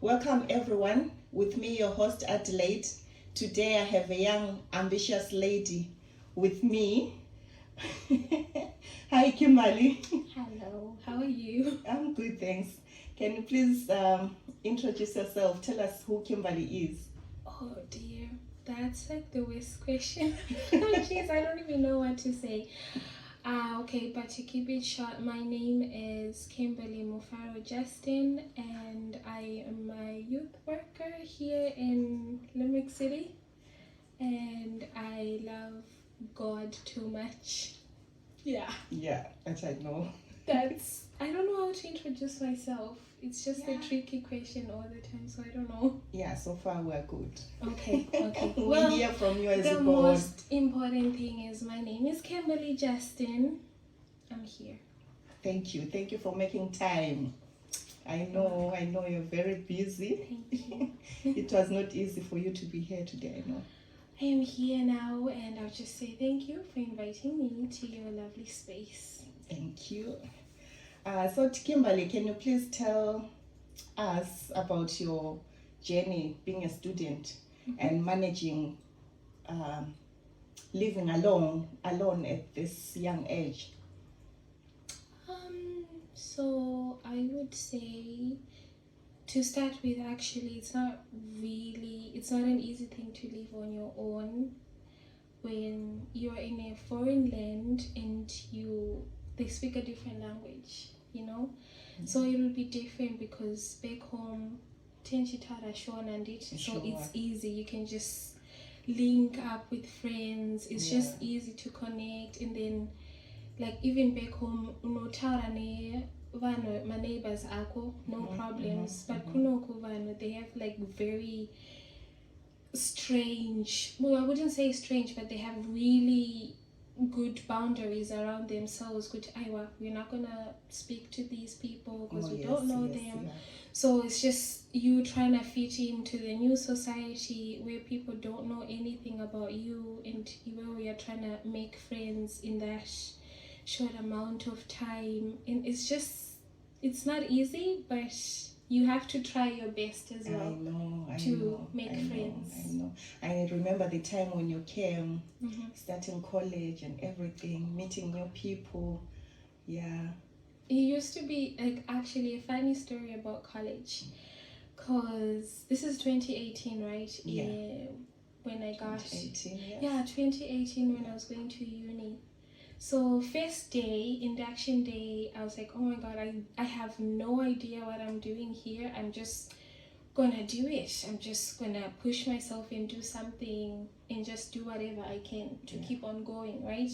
Welcome everyone. With me, your host Adelaide. Today I have a young, ambitious lady with me. Hi Kimberly. Hello, how are you? I'm good, thanks. Can you please introduce yourself? Tell us who Kimberly is. Oh dear, that's like the worst question. Oh jeez, I don't even know what to say. Okay, but to keep it short, my name is Kimberly Mufaro Justen, and I am a youth worker here in Limerick City, and I love God too much. Yeah, That I know. I don't know how to introduce myself. It's just a tricky question all the time, so I don't know. Yeah, so far we're good. Okay. We hear from you as the you go on. most important thing is my name is Kimberly Justen. I'm here. Thank you for making time. I know you're very busy. Thank you. It was not easy for you to be here today, I know. I am here now, and I'll just say thank you for inviting me to your lovely space. Thank you. So Kimberly, can you please tell us about your journey being a student and managing living alone at this young age? So I would say, to start with, actually, it's not an easy thing to live on your own when you're in a foreign land and they speak a different language, you know. So it will be different because back home tenchitara shonandit, so it's easy. You can just link up with friends. It's just easy to connect, and then like even back home unotara ne vano my neighbors ako no problems, but kunoku vano they have like very strange, well, I wouldn't say strange, but they have really good boundaries around themselves. Good, we're not gonna speak to these people because we don't know them. So it's just you trying to fit into the new society where people don't know anything about you, and where we are trying to make friends in that short amount of time. And it's not easy, but you have to try your best as well to make friends. I know. I remember the time when you came, starting college and everything, meeting new people. Yeah. It used to be like actually a funny story about college, because this is 2018, right? Yeah. When I got 2018, 2018 when I was going to uni. So first day, induction day, I was like, oh my god, I have no idea what I'm doing here. I'm just gonna do it. I'm just gonna push myself and do something and just do whatever I can to keep on going, right?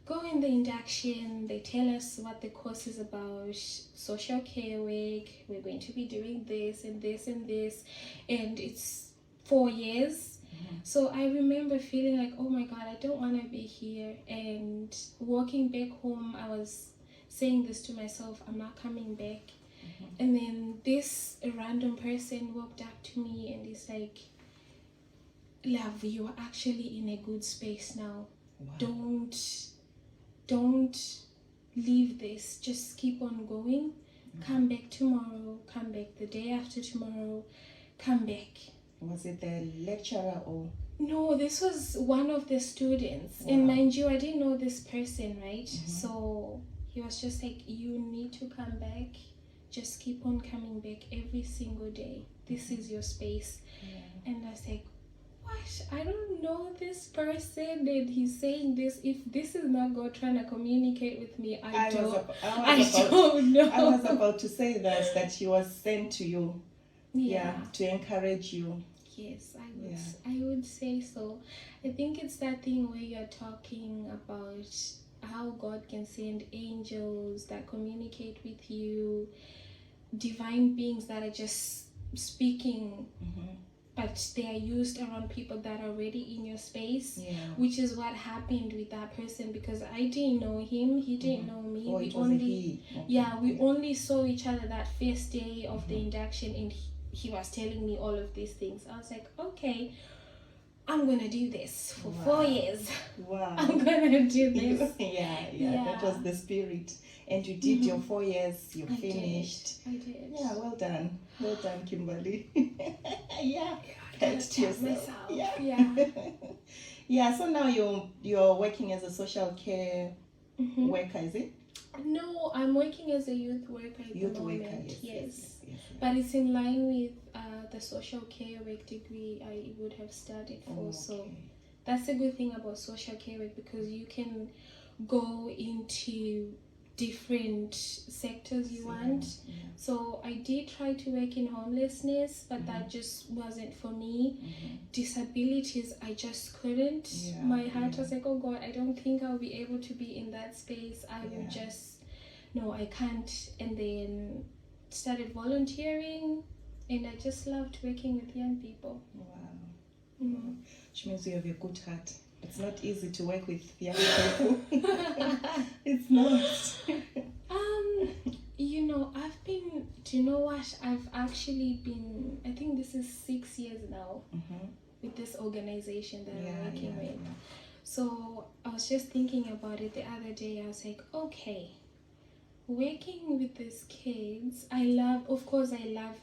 Go in the induction, they tell us what the course is about, social care work, we're going to be doing this and this and this, and it's 4 years. So I remember feeling like, oh my god, I don't want to be here. And walking back home, I was saying this to myself, I'm not coming back. And then this random person walked up to me and he's like, love, you are actually in a good space now. Don't leave this, just keep on going. Come back tomorrow, come back the day after tomorrow, come back. Was it the lecturer or? No, this was one of the students. And mind you, I didn't know this person, right? So he was just like, you need to come back. Just keep on coming back every single day. This is your space. And I was like, what? I don't know this person, and he's saying this. If this is not God trying to communicate with me, I don't know. I was about to say that he was sent to you. To encourage you. Yes, I would say so. I think it's that thing where you're talking about how God can send angels that communicate with you, divine beings that are just speaking, but they are used around people that are already in your space, which is what happened with that person, because I didn't know him, he didn't know me. We only saw each other that first day of the induction, and he was telling me all of these things. I was like, okay, I'm gonna do this for Wow. 4 years. Wow. I'm gonna do this. Yeah, that was the spirit. And you did your 4 years, you finished. I did. Yeah, well done, Kimberly. Yeah, I pat gotta tap yourself. myself. Yeah. Yeah, so now you're working as a social care worker, is it? No, I'm working as a youth worker at Youth the worker, moment. yes. But it's in line with the social care work degree I would have studied for. Okay. So that's a good thing about social care work, because you can go into different sectors you want. Yeah. So I did try to work in homelessness, but that just wasn't for me. Disabilities, I just couldn't. Yeah, My heart was like, oh God, I don't think I'll be able to be in that space. I would just, no, I can't. And then started volunteering, and I just loved working with young people. Wow. Which means you have a good heart. It's not easy to work with young people. It's not. Do you know what? I've actually been, I think this is 6 years now with this organization that I'm working with. Yeah. So I was just thinking about it the other day. I was like, okay, working with these kids, I love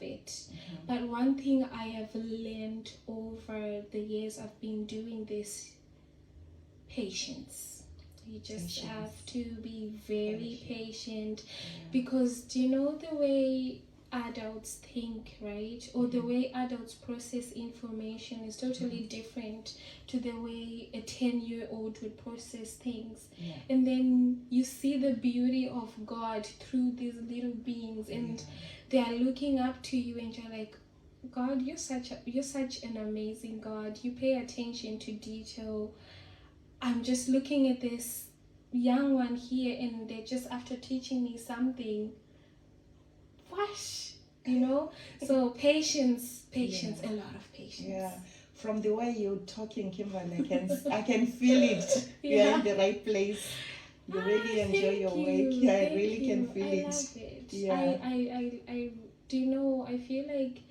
it. But one thing I have learned over the years I've been doing this, patience. You just have to be very patient. Because do you know the way adults think, right? Or the way adults process information is totally different to the way a 10-year-old would process things. And then you see the beauty of God through these little beings, and they are looking up to you, and you're like, God, you're such an amazing God. You pay attention to detail. I'm just looking at this young one here, and they're just after teaching me something. What? You know? So patience, a lot of patience. Yeah. From the way you're talking, Kimberly, I can feel it. You're in the right place. You really enjoy your work. Yeah, I really can feel it. I love it. Yeah. I do you know, I feel like,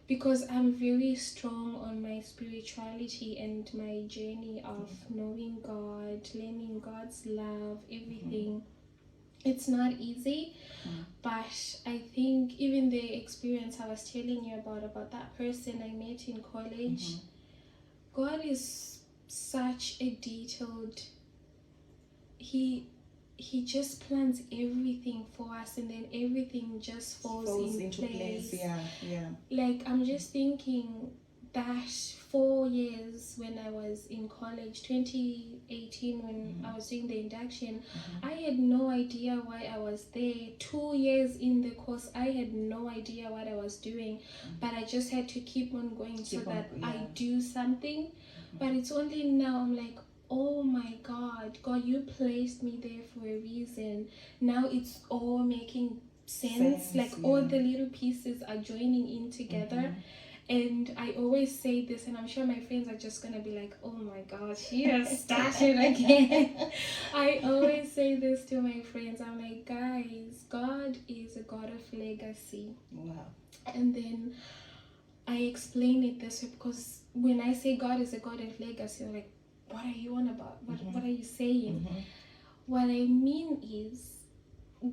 because I'm very strong on my spirituality and my journey of knowing God, learning God's love, everything. It's not easy, but I think even the experience I was telling you about that person I met in college, God is such a detailed, he just plans everything for us, and then everything just falls into place. Yeah. Like, I'm just thinking that 4 years when I was in college, 2018, when I was doing the induction, I had no idea why I was there. 2 years in the course, I had no idea what I was doing, but I just had to keep on going so that I do something. But it's only now I'm like, oh my God, you placed me there for a reason. Now it's all making sense. Like, all the little pieces are joining in together. And I always say this, and I'm sure my friends are just gonna be like, oh my God, she has started again. I always say this to my friends. I'm like, guys, God is a God of legacy. Wow. And then I explain it this way, because when I say God is a God of legacy, I'm like, what are you on about? What are you saying? What I mean is,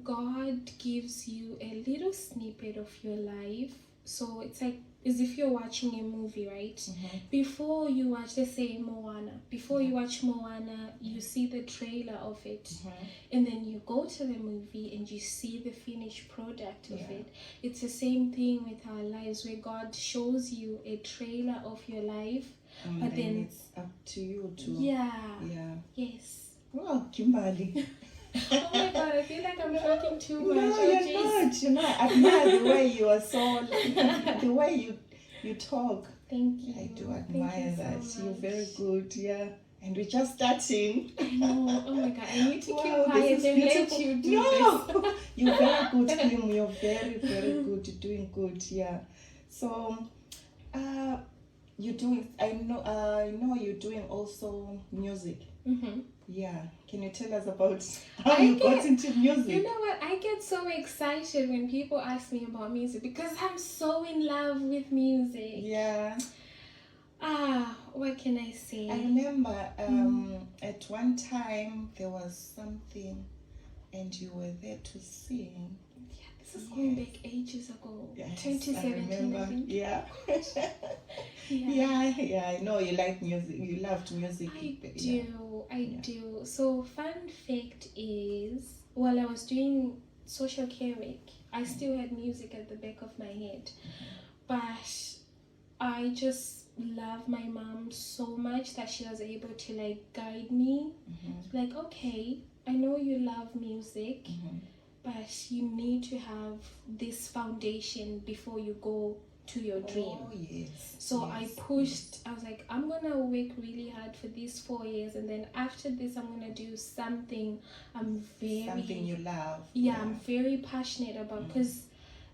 God gives you a little snippet of your life. So it's like as if you're watching a movie, right? Before you watch, let's say Moana, you watch Moana, you see the trailer of it, and then you go to the movie and you see the finished product of it. It's the same thing with our lives, where God shows you a trailer of your life, but then it's up to you to yes. Wow, Kimberly. Oh my God, I feel like I'm talking too much. No, you're not. I admire the way you are the way you talk. Thank you. I do admire that. So You're very good, and we're just starting. I know. Oh my God, I need to keep quiet this is and let beautiful. you do No, you're very good, Kim. You're very, very good. You're doing good. Yeah. So, you're doing. I know you're doing also music. Yeah, can you tell us about how you got into music? You know what? I get so excited when people ask me about music, because I'm so in love with music. Yeah. What what can I say? I remember at one time there was something and you were there to sing. Yeah, this is going back ages ago. Yes, 2017, I think. Yeah. Yeah. Yeah, I know you like music. You loved music. I do. So fun fact is, while I was doing social care work, I still had music at the back of my head. But I just love my mom so much that she was able to like guide me. Like, okay, I know you love music, but you need to have this foundation before you go to your dream. Oh, yes. So I pushed, I was like, I'm gonna work really hard for these 4 years, and then after this I'm gonna do something something you love. I'm very passionate about, because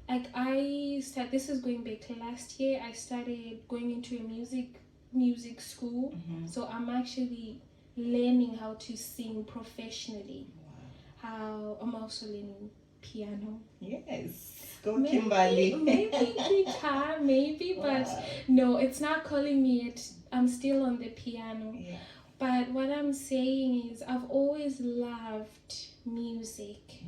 like this is going back to last year, I started going into a music school. So I'm actually learning how to sing professionally. How I'm also learning piano. Yes. Go Kimberly. Maybe guitar, maybe, but no, it's not calling me yet. I'm still on the piano. Yeah. But what I'm saying is I've always loved music.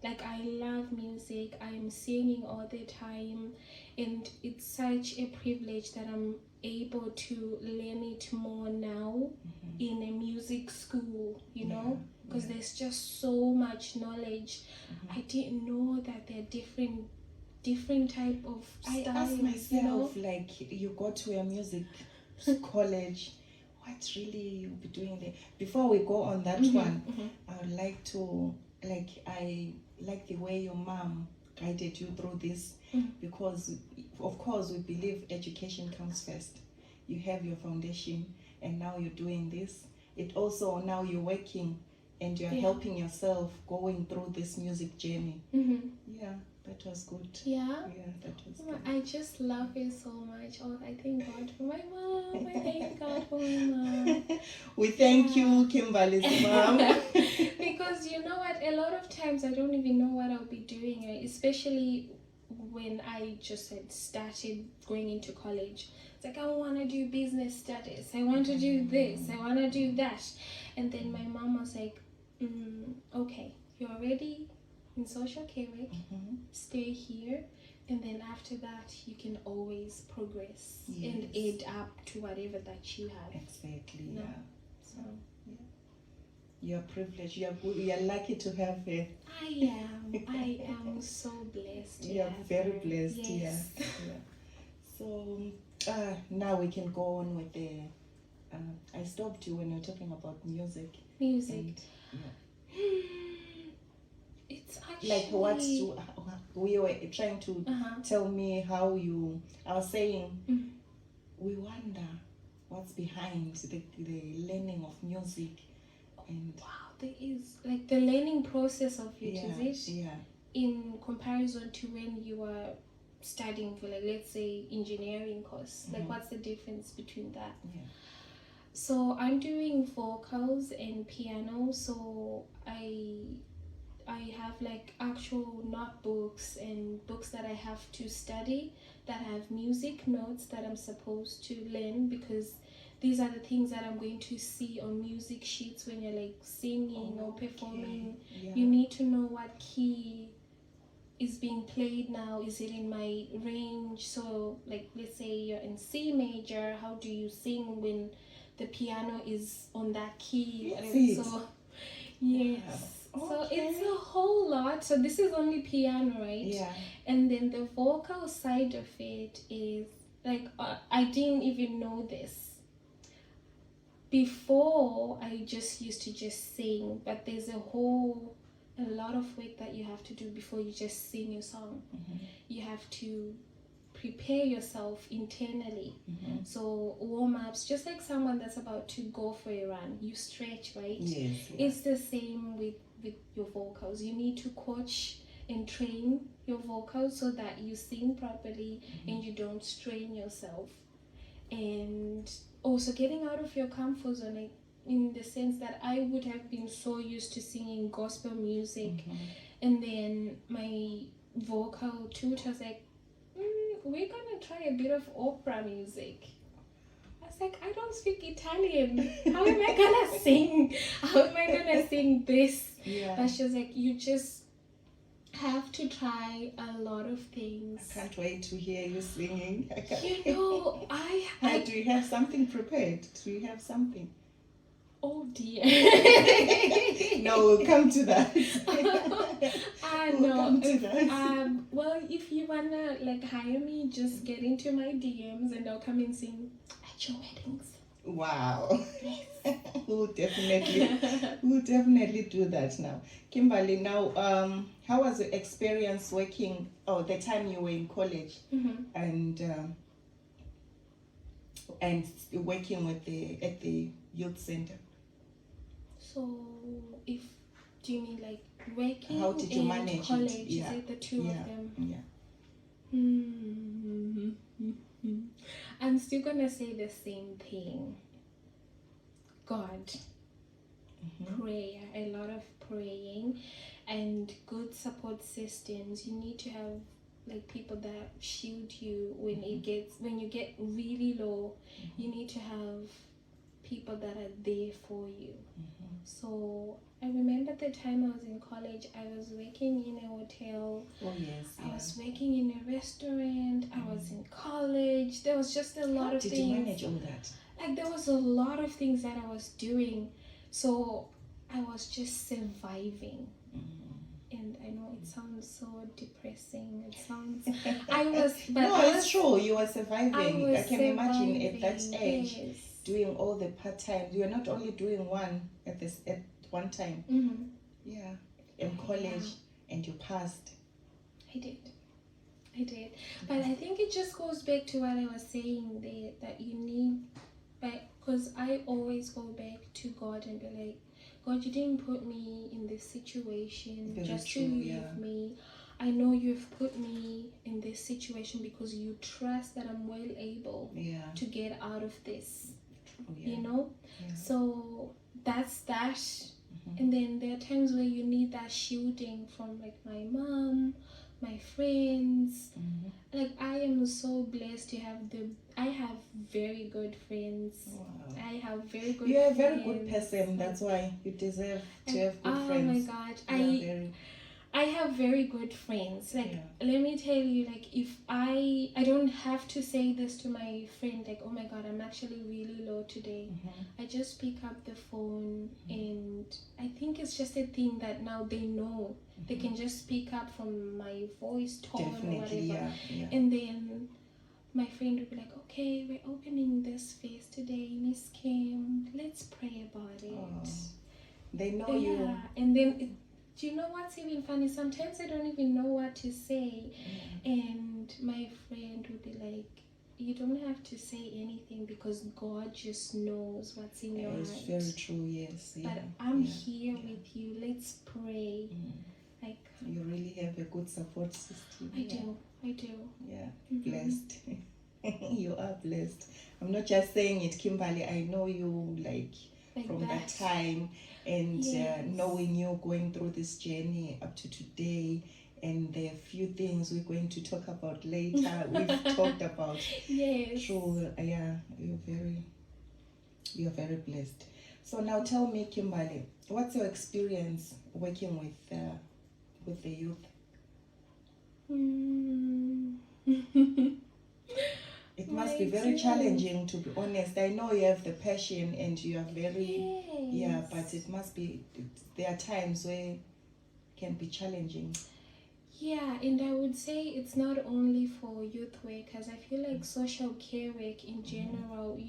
Like, I love music. I'm singing all the time, and it's such a privilege that I'm able to learn it more now in a music school, you know, because there's just so much knowledge. I didn't know that there are different type of styles. I ask myself, like, you go to a music college, what really you'll be doing there? Before we go on that one, I would like to, I like the way your mom guided you through this, because of course we believe education comes first. You have your foundation, and now you're doing this. It also, now you're working and you're helping yourself going through this music journey. Yeah, that was good. Yeah, that was good. I just love it so much. Oh, I thank God for my mom. I thank God for my mom. We thank you, Kimberly's mom. Because you know what, a lot of times I don't even know what I'll be doing, especially when I just had started going into college. It's like, I want to do business studies, I want to do this, I want to do that. And then my mom was like, okay, you're already in social care work, stay here, and then after that you can always progress and add up to whatever that you have. Exactly. No? Yeah. So you're privileged. You're lucky to have her. I am so blessed. You're very blessed. Yes. Yeah. So now we can go on with the. I stopped you when you were talking about music. Music. And, it's actually like we were trying to tell me how you. I was saying we wonder what's behind the learning of music. And wow, there is like the learning process of it, is it? Yeah. In comparison to when you were studying for, like, let's say engineering course, like what's the difference between that? Yeah. So I'm doing vocals and piano, so I have like actual notebooks and books that I have to study that have music notes that I'm supposed to learn, because these are the things that I'm going to see on music sheets when you're like singing or performing. Yeah. You need to know what key is being played now. Is it in my range? So like, let's say you're in C major, how do you sing when the piano is on that key? So yes. Wow. So it's a whole lot. So this is only piano, right? Yeah. And then the vocal side of it is like, I didn't even know this. Before, I just used to just sing, but there's a lot of work that you have to do before you just sing your song. You have to prepare yourself internally. So warm-ups, just like someone that's about to go for a run, you stretch, right? Yes. It's the same with your vocals. You need to coach and train your vocals so that you sing properly and you don't strain yourself. And also getting out of your comfort zone, like, in the sense that I would have been so used to singing gospel music, and then my vocal tutor was like, we're gonna try a bit of opera music. I was like, I don't speak Italian. How am I gonna sing? How am I gonna sing this? Yeah. But she was like, you just have to try a lot of things. I can't wait to hear you singing. You know, Do you have something prepared? Do you have something? Oh dear. No, we'll come to that. No. Come to that. Well, if you wanna like hire me, just get into my DMs and I'll come and sing at your weddings. Wow. We'll definitely do that now. Kimberly, now how was your experience working the time you were in college and working at the youth center? So do you mean like working how did you and manage college? it? Yeah. Is it the two of them? Yeah. I'm still gonna say the same thing. God, prayer, a lot of praying, and good support systems. You need to have like people that shield you when you get really low. You need to have people that are there for you. So I remember the time I was in college, I was working in a hotel. Oh yes. I was working in a restaurant. I was in college. There was just a lot of things. How did you manage all that? Like there was a lot of things that I was doing. So I was just surviving. And I know it sounds so depressing. It sounds it's true. You were surviving. I can imagine at that age. Yes. Doing all the part-time. You are not only doing one at one time. Yeah. In college, and you passed. I did. But I think it just goes back to what I was saying there, that you need, because I always go back to God and be like, God, you didn't put me in this situation to leave me. I know you've put me in this situation because you trust that I'm well able to get out of this. You know? Yeah. So that's that. And then there are times where you need that shielding from like my mom, my friends. Like I am so blessed to have I have very good friends. Wow. I have very good You're a friends. very good person. That's why you deserve to have good friends. Oh my God. I have very good friends. Like, let me tell you, like, if I don't have to say this to my friend, like, oh my God, I'm actually really low today. I just pick up the phone, and I think it's just a thing that now they know. They can just pick up from my voice tone or whatever. And then my friend would be like, okay, we're opening this phase today, Miss Kim. Let's pray about it. Oh, they know you. And then do you know what's even funny? Sometimes I don't even know what to say. And my friend would be like, you don't have to say anything because God just knows what's in your heart. It's very true, yes. But I'm here with you. Let's pray. Like, you really have a good support system. I do. Yeah, blessed. You are blessed. I'm not just saying it, Kimberly. I know you like from that time. And knowing you going through this journey up to today, and there are a few things we're going to talk about later. We've talked about. Yes. True. Yeah, you're very blessed. So now tell me, Kimberly, what's your experience working with the youth? It must be very challenging, to be honest. I know you have the passion and you are very, but it must be, there are times where it can be challenging. Yeah, and I would say it's not only for youth workers. I feel like social care work in general,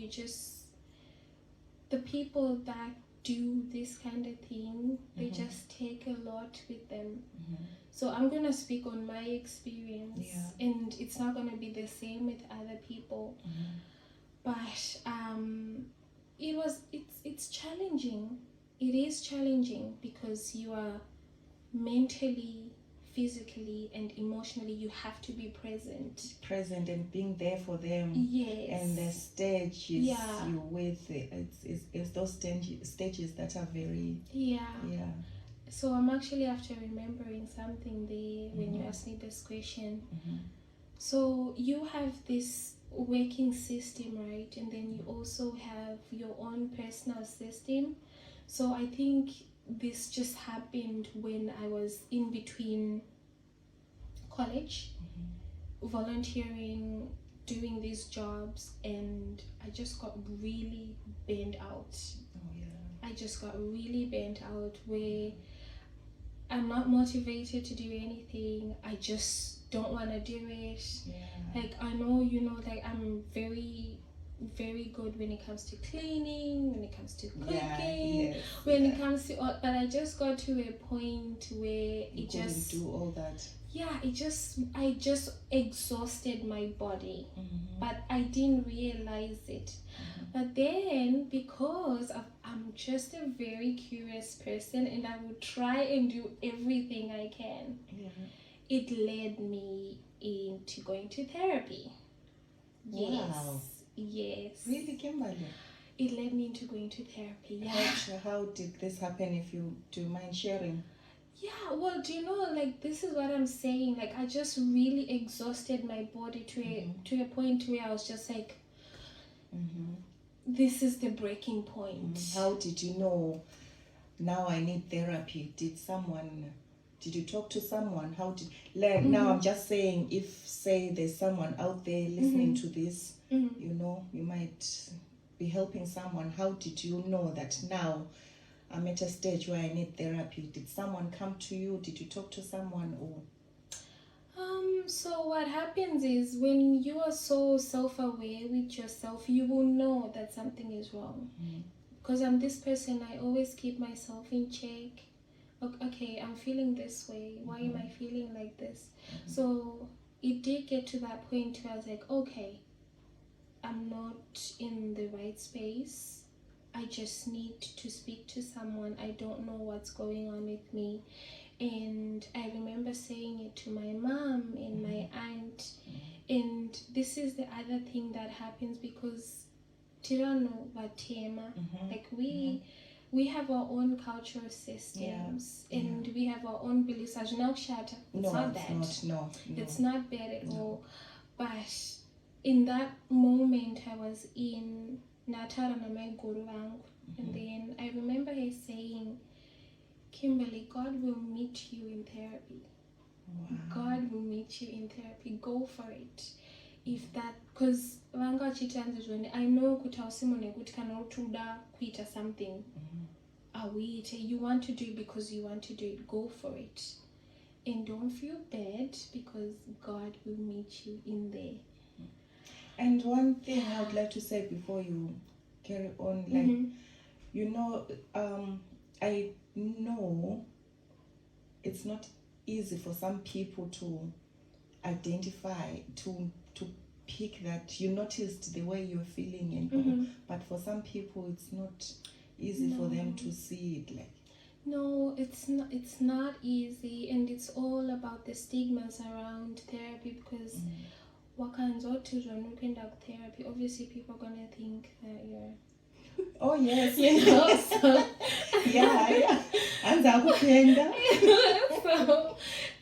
the people that do this kind of thing, they just take a lot with them. So I'm going to speak on my experience, and it's not going to be the same with other people. But it's challenging. It is challenging because you are mentally, physically, and emotionally, you have to be present and being there for them. Yes. And the stages you with it's those stages that are very So I'm actually after remembering something there when you asked me this question. So you have this, working system, right? And then you also have your own personal system. So I think this just happened when I was in between college, volunteering, doing these jobs, and I just got really burnt out. I just got really burnt out where I'm not motivated to do anything. I just don't want to do it. Like, I know, like I'm very, very good when it comes to cleaning, when it comes to cooking, when it comes to all, but I just got to a point where you couldn't do all that. I just exhausted my body, but I didn't realize it. But then, because I'm just a very curious person and I will try and do everything I can, it led me into going to therapy. Wow. Yes. Really, Kimberly? It led me into going to therapy. How did this happen, if you do mind sharing? Yeah, well, do you know, like, this is what I'm saying. Like, I just really exhausted my body to a point where I was just like, this is the breaking point. How did you know, now I need therapy? Did you talk to someone? How did, now I'm just saying, if, say, there's someone out there listening to this, you might be helping someone. How did you know that now I'm at a stage where I need therapy? Did someone come to you? Did you talk to someone? Or so what happens is, when you are so self-aware with yourself, you will know that something is wrong. Because I'm this person, I always keep myself in check. Okay, I'm feeling this way. Why am I feeling like this? So it did get to that point where I was like, okay, I'm not in the right space. I just need to speak to someone. I don't know what's going on with me. And I remember saying it to my mom and my aunt. And this is the other thing that happens, because Tirano Watema, like we have our own cultural systems and we have our own beliefs. It's not bad. It's not bad at all. But in that moment I was in Natara na my guru wangu, and then I remember her saying, Kimberly, God will meet you in therapy. God will meet you in therapy. Go for it. If that, because vanga chitanzizweni, I know kutausimone kutikana utuda kuita something. You want to do it because you want to do it. Go for it. And don't feel bad, because God will meet you in there. And one thing I would like to say before you carry on, like, I know it's not easy for some people to identify, to pick that you noticed the way you're feeling, and but for some people it's not easy for them to see it. Like, no, it's not easy, and it's all about the stigmas around therapy, because therapy, obviously people are gonna think that you're oh yes, so and so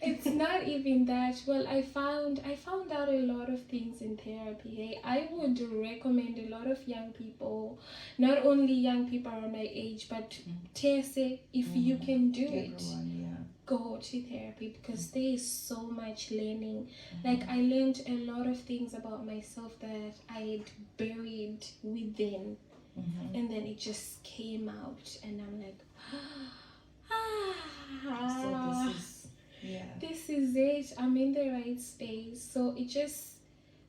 it's not even that. Well, I found out a lot of things in therapy. Hey, I would recommend a lot of young people, not only young people around my age, but Tese, if you can do it, go to therapy, because there is so much learning. Like, I learned a lot of things about myself that I had buried within. And then it just came out, and I'm like, so this is it. I'm in the right space. So it just,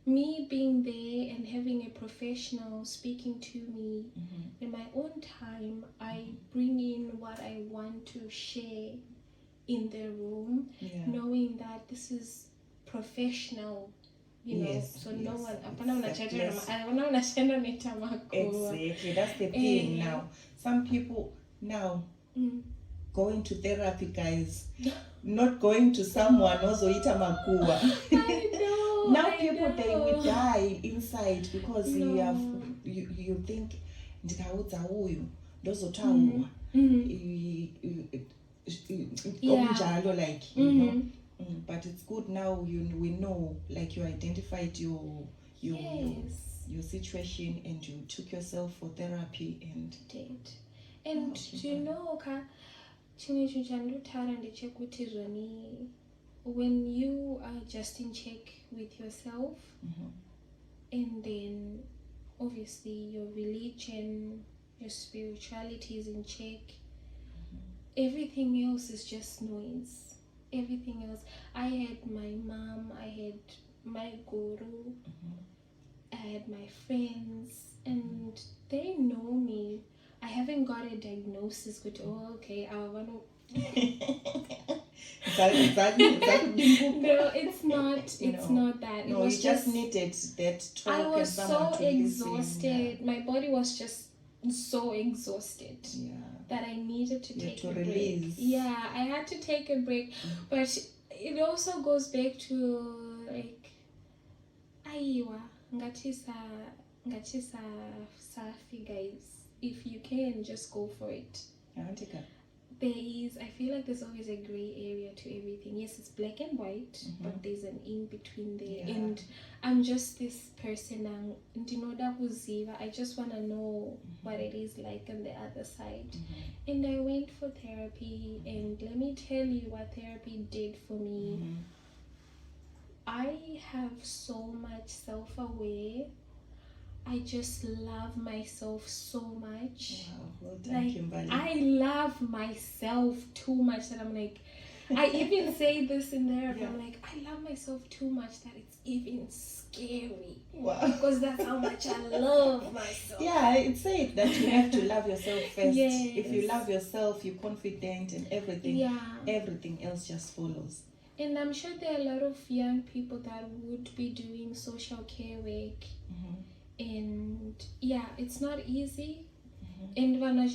me being there and having a professional speaking to me in my own time, I bring in what I want to share in the room, knowing that this is professional. So no one. Exactly, that's the thing. Now, some people now going to therapy, guys, not going to someone also ita makua. Now people they will die inside, because you think ndikaudza uyu ndozotaurwa like, but it's good now we know, like, you identified your your situation, and you took yourself for therapy and did. And do you know ka chimwe chinhu chandotaura ndechekuti zvoni when you are just in check with yourself, and then obviously your religion, your spirituality is in check, everything else is just noise. Everything else. I had my mom, I had my guru, I had my friends, and they know me. I haven't got a diagnosis, but okay, I want to. No, it's not. It's not that. No, you just needed that talk. I was and so to exhausted. Yeah. My body was just so exhausted. Yeah. That I needed to take a release. break. Yeah, I had to take a break, but it also goes back to like, aiwa ngatisa safi guys. If you can, just go for it. I feel like there's always a gray area to everything. Yes, it's black and white, but there's an in between there. Yeah. And I'm just this person, I just want to know what it is like on the other side. And I went for therapy, and let me tell you what therapy did for me. I have so much self-aware. I just love myself so much. Wow, well done, Kimberly. I love myself too much that I'm like, I even say this in there. Yeah. I'm like, I love myself too much that it's even scary. Wow. Because that's how much I love myself. Yeah, it's said that you have to love yourself first. Yes. If you love yourself, you're confident and everything. Yeah. Everything else just follows. And I'm sure there are a lot of young people that would be doing social care work. And yeah, it's not easy. And when I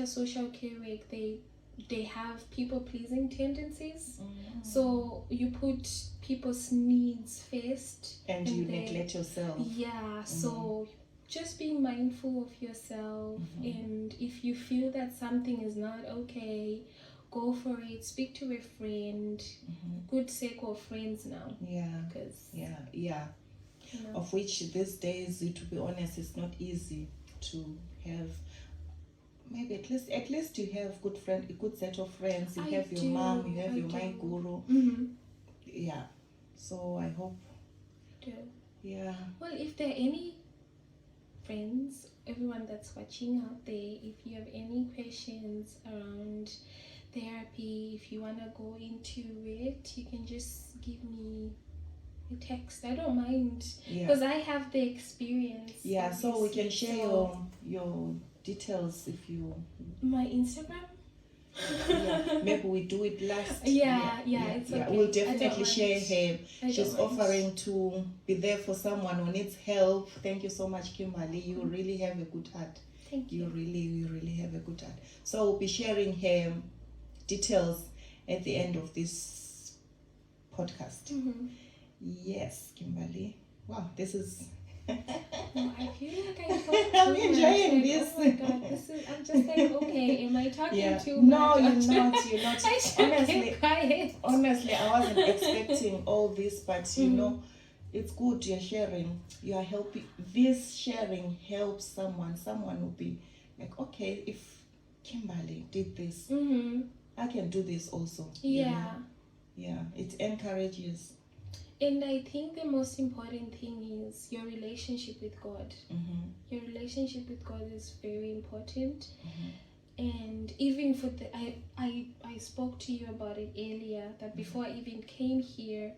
social care work, they have people pleasing tendencies. So you put people's needs first, and you neglect yourself. Yeah. So just be mindful of yourself, and if you feel that something is not okay, go for it. Speak to a friend. Good circle of friends now. Yeah. Because yeah. Of which these days, to be honest, it's not easy to have. Maybe at least you have a good set of friends. You have your mom, you have your mind guru. Yeah. So I hope. I do. Yeah. Well, if there are any friends, everyone that's watching out there, if you have any questions around therapy, if you want to go into it, you can just give me a text. I don't mind, because I have the experience. Yeah, so we can share your details if you. My Instagram. Maybe we do it last. It's okay. We'll definitely share her. She's offering to be there for someone who needs help. Thank you so much, Kimberly. You really have a good heart. Thank you. You really have a good heart. So we'll be sharing her details at the end of this podcast. Yes, Kimberly. Wow, this is. No, I feel like I talk I'm enjoying this. Oh my God, I'm just like, okay, am I talking too much? No, you're not. I should keep quiet. Honestly, I wasn't expecting all this, but you know, it's good you're sharing. You are helping. This sharing helps someone. Someone will be like, okay, if Kimberly did this, I can do this also. Yeah. You know? Yeah, it encourages. And I think the most important thing is your relationship with God. Your relationship with God is very important. And even for I spoke to you about it earlier, that before I even came here,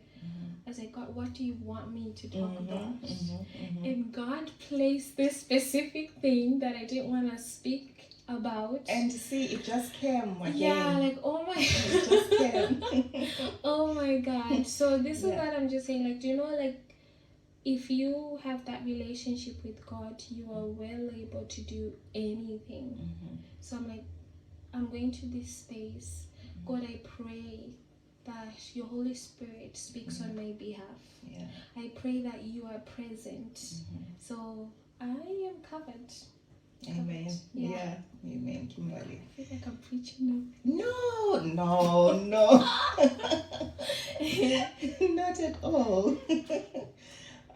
I was like, God, what do you want me to talk about? And God placed this specific thing that I didn't want to speak about. And see, it just came again. Yeah, like, oh my it just came. Oh my God. So this is what I'm just saying, like, do you know, like, if you have that relationship with God, you are well able to do anything. So I'm like, I'm going to this space. God, I pray that your Holy Spirit speaks on my behalf. I pray that you are present. So I am covered. Amen. Yeah. Amen, Kimberly. I feel like I'm preaching now. No. Not at all.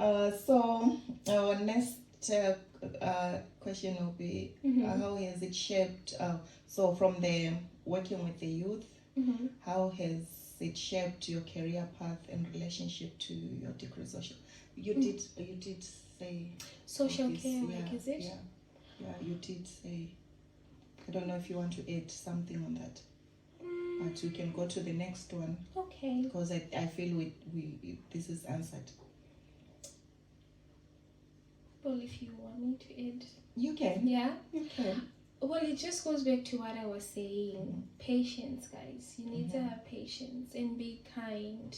So our next question will be, Mhm. how has it shaped? So from the working with the youth, Mhm. how has it shaped your career path and relationship to your degree social? You did say Social this, care work, is it? Yeah, you did say. I don't know if you want to add something on that, but we can go to the next one Okay. because I feel we this is answered. Well, if you want me to add. You can. Yeah. You can. Well, it just goes back to what I was saying. Mhm. Patience, guys. You need to have patience and be kind.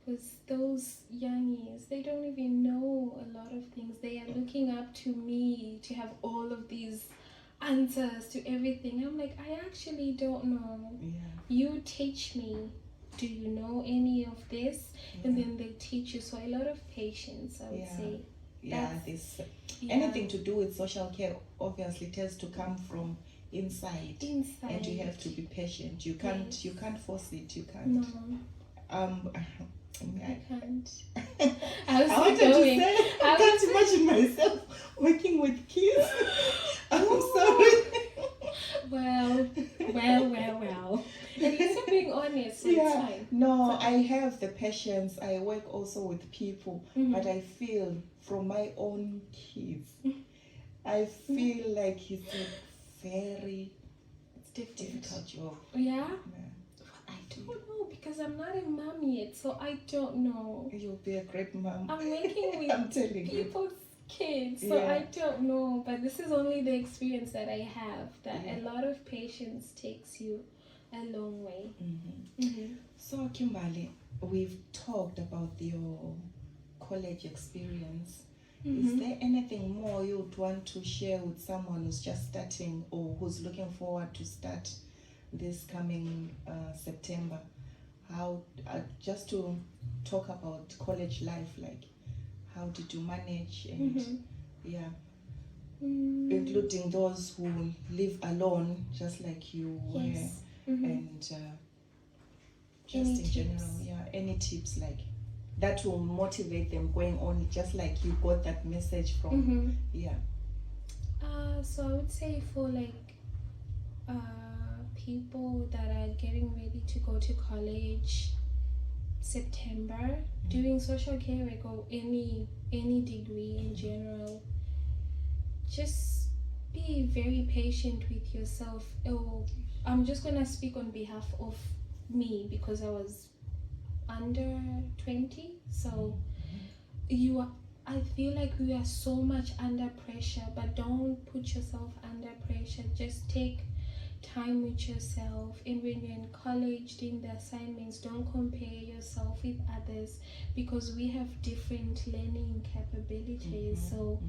Because those youngies, they don't even know a lot of things. They are looking up to me to have all of these answers to everything. I'm like, I actually don't know. Yeah. You teach me. Do you know any of this? And then they teach you. So a lot of patience, I would say. Yeah, this anything to do with social care obviously tends to come from inside, and you have to be patient. You can't force it. You can't. No. I can't. I wanted to say I can't imagine myself working with kids. I'm sorry. Well. At least I'm being honest, so it's fine. No, I have the patience. I work also with people, but I feel from my own kids, I feel like it's a very difficult job. Yeah? I don't know because I'm not a mom yet, so I don't know. You'll be a great mom. I'm working with I'm telling people's kids, so I don't know. But this is only the experience that I have, that a lot of patience takes you a long way. So, Kimberly, we've talked about your college experience. Is there anything more you would want to share with someone who's just starting or who's looking forward to start this coming September? How just to talk about college life, like how did you manage and including those who live alone, just like you were, and just in general, any tips like that will motivate them going on, just like you got that message from so I would say for like people that are getting ready to go to college September, doing social care work or any degree in general, just be very patient with yourself. I'm just gonna speak on behalf of me because I was under 20, so I feel like we are so much under pressure, but don't put yourself under pressure. Just take time with yourself, and when you're in college doing the assignments, don't compare yourself with others because we have different learning capabilities. So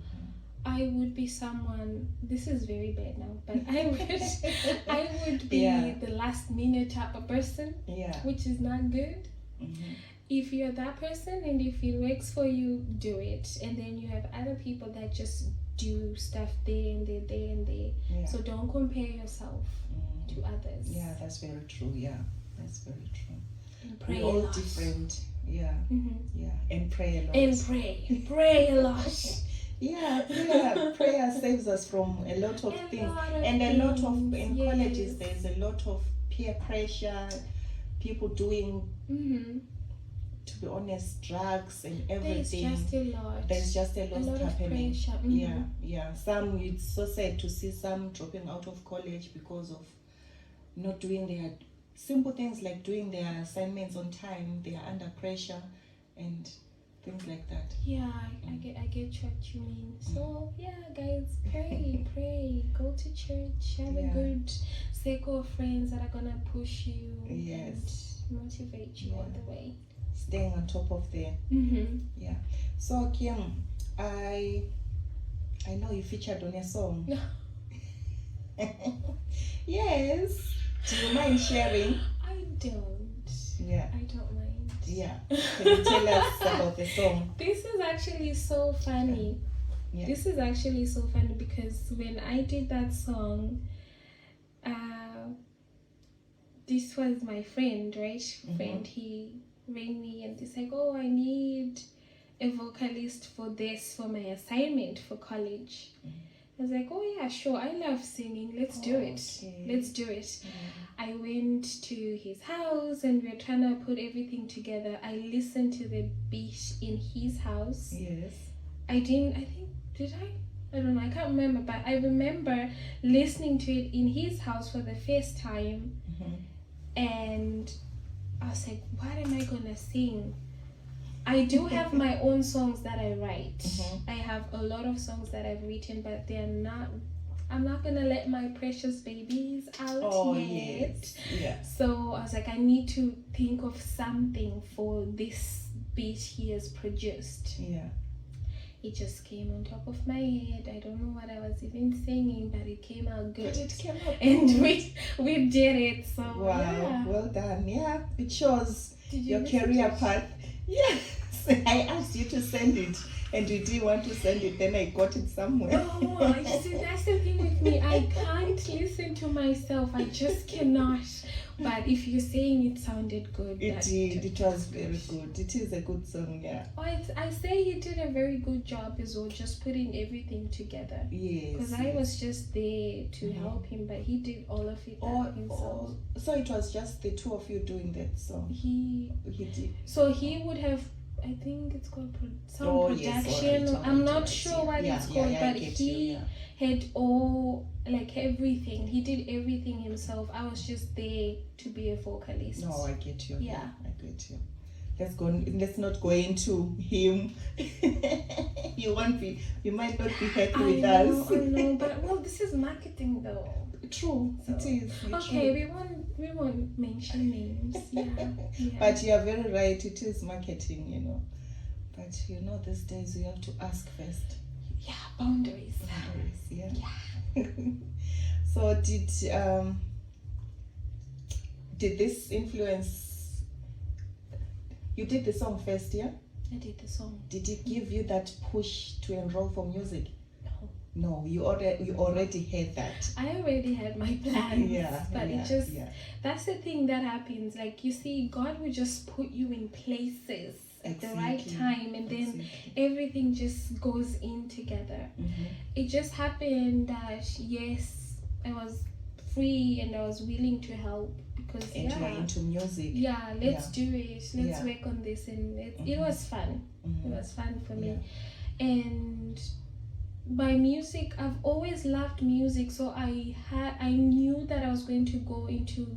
I would be someone, this is very bad now, but I would be the last minute type of person, which is not good. If you're that person and if it works for you, do it. And then you have other people that just do stuff there and there. So don't compare yourself to others. Yeah, that's very true. Yeah, that's very true. And pray We're all a lot. different. Yeah. And pray a lot. And pray a lot. Prayer saves us from a lot of things. And a lot of, in colleges, there's a lot of peer pressure, people doing, to be honest, drugs and everything. There's just a lot happening. Some, it's so sad to see some dropping out of college because of not doing their simple things like doing their assignments on time. They are under pressure and things like that. I get what you mean. So guys, pray, go to church, have a good circle of friends that are gonna push you and motivate you all the way. Staying on top of the So Kim, I know you featured on a song. Yes. Do you mind sharing? I don't. I don't mind. Can you tell us about the song? This is actually so funny. This is actually so funny because when I did that song, this was my friend, right? Friend, he rang me and he's like, oh, I need a vocalist for my assignment for college. I was like, oh yeah, sure, I love singing, let's do it. I went to his house and we were trying to put everything together. I listened to the beat in his house. Yes. I don't know, I can't remember, but I remember listening to it in his house for the first time. And I was like, what am I gonna sing? I do have my own songs that I write. I have a lot of songs that I've written, but I'm not gonna let my precious babies out yet. Yes. Yeah. So I was like, I need to think of something for this beat he has produced. Yeah. It just came on top of my head. I don't know what I was even singing, but it came out good. But it came out and good. we did it. So wow, yeah. Well done. Yeah, it shows your listen career to it? path. Yes, I asked you to send it, and you didn't want to send it. Then I got it somewhere. Oh, see, that's the thing with me. I can't listen to myself. I just cannot. But if you're saying it sounded good, It did. It was very good. It is a good song. Yeah. Oh, I say he did a very good job as well, just putting everything together. Yes. Because I was just there to help him, but he did all of it himself. So it was just the two of you doing that song. He did. So he would have, I think it's called sound production. Yes, I'm not sure what it's called, but he had all, like, everything. He did everything himself. I was just there to be a vocalist. No, I get you. Yeah. I get you. Let's not go into him. You might not be happy with us. I know, but well, this is marketing though. True, so, it is. Okay, we won't mention names. Yeah. But you are very right. It is marketing, But these days you have to ask first. Yeah, boundaries. Yeah. So did this influence? You did the song first, yeah? I did the song. Did it give you that push to enroll for music? No, you already had that. I already had my plans. But it just that's the thing that happens. Like, you see, God will just put you in places at the right time, and then everything just goes in together. It just happened that yes, I was free and I was willing to help because and you are into music. Let's do it. Let's work on this, and it was fun. It was fun for me. And by music, I've always loved music, so I knew that I was going to go into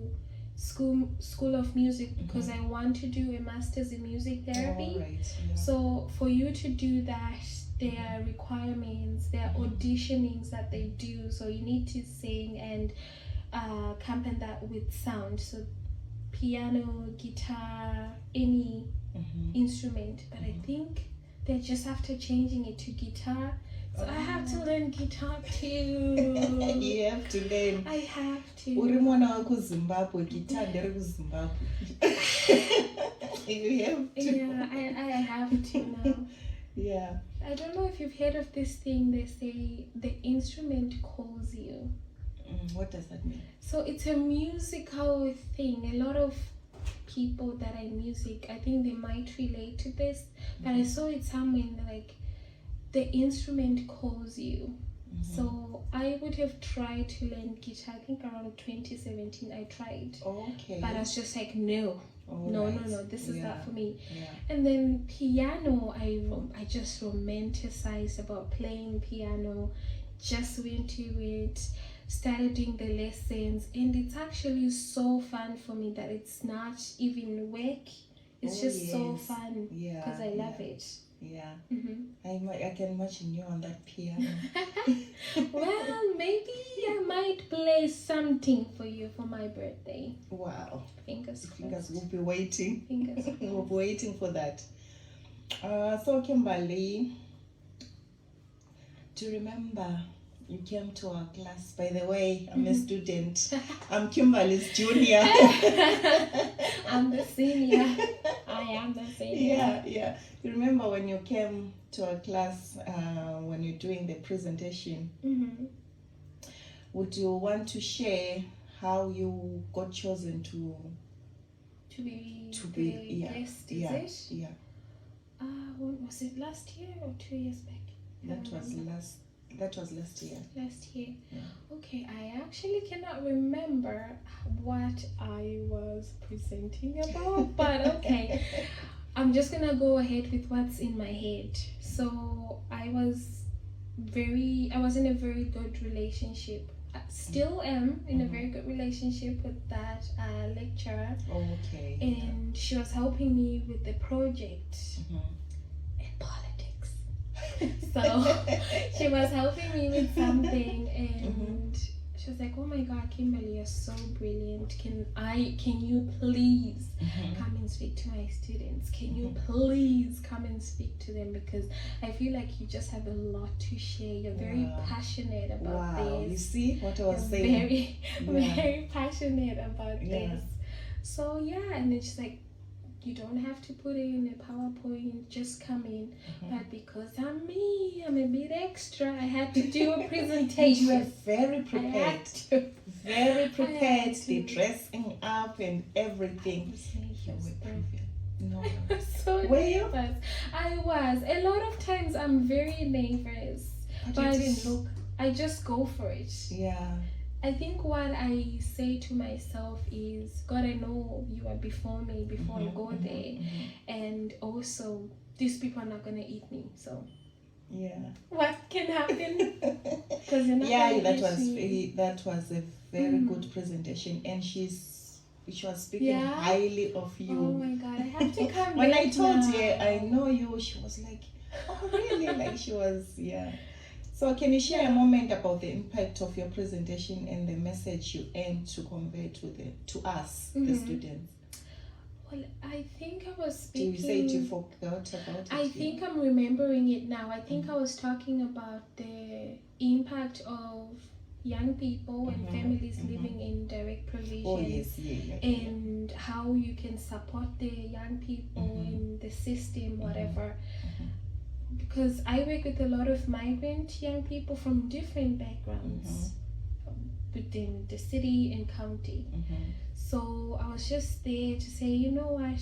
school of music because I want to do a master's in music therapy. So for you to do that, there are requirements, there are auditionings that they do, so you need to sing and accompany that with sound, so piano, guitar, any instrument. But I think they're just after changing it to guitar. So I have to learn guitar too. You have to learn. I have to. Uri mwana wako Zimbabwe, guitar ndere kuZimbabwe. You have to. Yeah, I have to now. Yeah. I don't know if you've heard of this thing. They say the instrument calls you. What does that mean? So it's a musical thing. A lot of people that are in music, I think they might relate to this. But I saw it somewhere in like, the instrument calls you. So I would have tried to learn guitar. I think around 2017 I tried. Okay. But I was just like, no, this is not for me. Yeah. And then piano, I just romanticized about playing piano. Just went to it, started doing the lessons, and it's actually so fun for me that it's not even work. It's just so fun because I love it. Yeah. I can imagine you on that piano. Well, maybe I might play something for you for my birthday. Wow. Fingers crossed. We'll be waiting. Fingers crossed. We'll be waiting for that. So Kimberly, do you remember you came to our class? By the way, I'm a student. I'm Kimberly's junior. I'm the senior. I am the senior. Yeah. You remember when you came to our class, when you're doing the presentation? Would you want to share how you got chosen to be guest? Is it? Yeah. When was it, last year or 2 years back? That was last year. Last year. Yeah. Okay, I actually cannot remember what I was presenting about, but okay. I'm just gonna go ahead with what's in my head. So I was in a very good relationship. I still am in a very good relationship with that lecturer. Okay. And she was helping me with the project in politics. So she was helping me with something, and she was like, "Oh my God, Kimberly, you're so brilliant. Can you please come and speak to my students? Can you please come and speak to them? Because I feel like you just have a lot to share. You're very passionate about this. You see what I was You're saying? very passionate about this." So yeah, and then she's like, "You don't have to put it in a PowerPoint, just come in." But because I'm me, I'm a bit extra, I had to do a presentation. You were very prepared. Very prepared, the dressing up and everything. No. So were you? nervous. I was. A lot of times I'm very nervous. But you didn't look. I just go for it. Yeah. I think what I say to myself is, God, I know you are before me, before I go there. And also, these people are not going to eat me. So, yeah. What can happen? Because you're not that was a very good presentation. And she was speaking highly of you. Oh my God, I have to come When back I told now. her I know you, she was like, oh really? Like she was, So can you share a moment about the impact of your presentation and the message you aim to convey to us, the students? Well, I think I was speaking... Do you say you forgot about it? I think I'm remembering it now. I think I was talking about the impact of young people and families living in direct provision. Oh, yes, and how you can support the young people in the system, whatever. Because I work with a lot of migrant young people from different backgrounds within the city and county. So I was just there to say, you know what,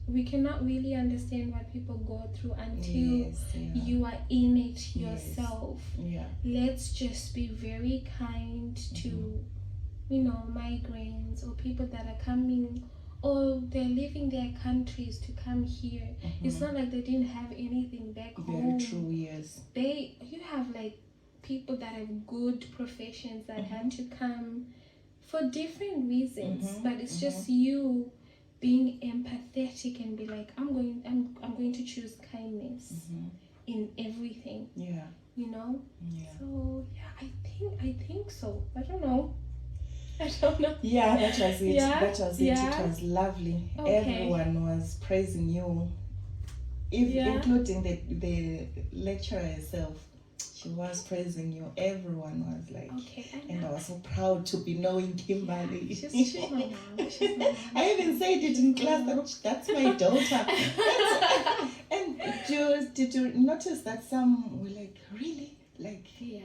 we cannot really understand what people go through until you are in it yourself. Let's just be very kind to, migrants or people that are coming, or they're leaving their countries to come here. It's not like they didn't have anything back home. Very true, yes. You have like people that have good professions that had to come for different reasons, but it's just you being empathetic and be like, I'm going to choose kindness in everything. So I think so. I don't know. Yeah, that was it. Yeah? That was it. Yeah? It was lovely. Okay. Everyone was praising you, including the lecturer herself. She was praising you. Everyone was like, and I was so proud to be knowing Kimberly. Yeah, she's my mom. She's my mom. I even said it in class that's my daughter. And did you notice that some were like, really? Like, yeah,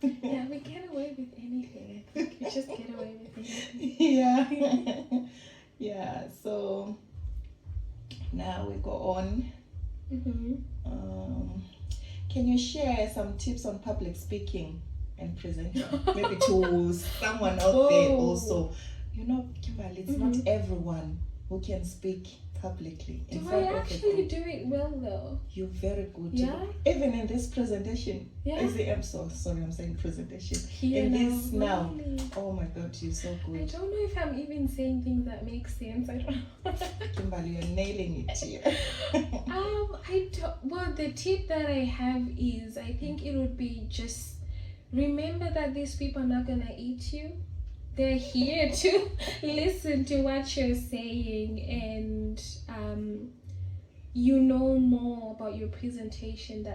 we get away with anything. I think we just get away with anything. Yeah. So now we go on. Can you share some tips on public speaking and presenting? Maybe to someone out there also. Kimberly, it's not everyone who can speak publicly. Do I actually do it well though? You're very good. Yeah. Even in this presentation. Yeah. I'm so sorry, I'm saying presentation. Here in now, this now. really? Oh my God, you're so good. I don't know if I'm even saying things that make sense. I don't know. Kimberly, you're nailing it here. Well, the tip that I have is, I think it would be just remember that these people are not gonna eat you. They're here to listen to what you're saying, and you know more about your presentation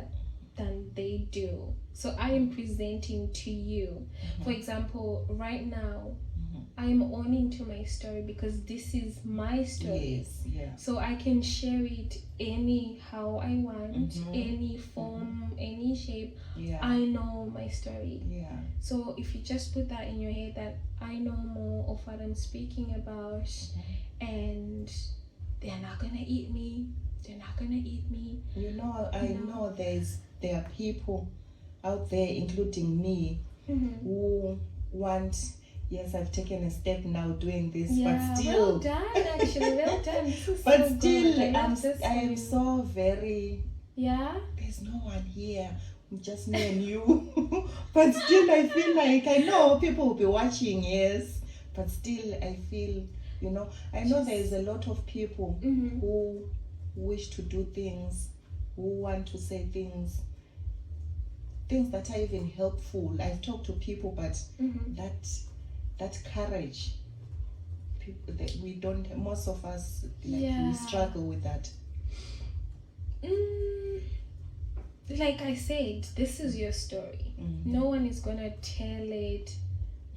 than they do. So I am presenting to you. For example, right now, I am owning to my story because this is my story. Yes, So I can share it anyhow I want, any form, any shape. I know my story. So if you just put that in your head that I know more of what I'm speaking about, and they're not gonna eat me, they're not gonna eat me. You know, I know there are people out there, including me, who want. Yes, I've taken a step now doing this, but still. Well done, actually. Well done. This is But so still, good. I'm so very. Yeah. There's no one here. Just me and you. But still, I feel like I know people will be watching. Yes, but still, I feel. You know, I know there is a lot of people who wish to do things, who want to say things that are even helpful. I've talked to people, but that courage, people that we don't. Most of us, we struggle with that. Like I said, this is your story. No one is gonna tell it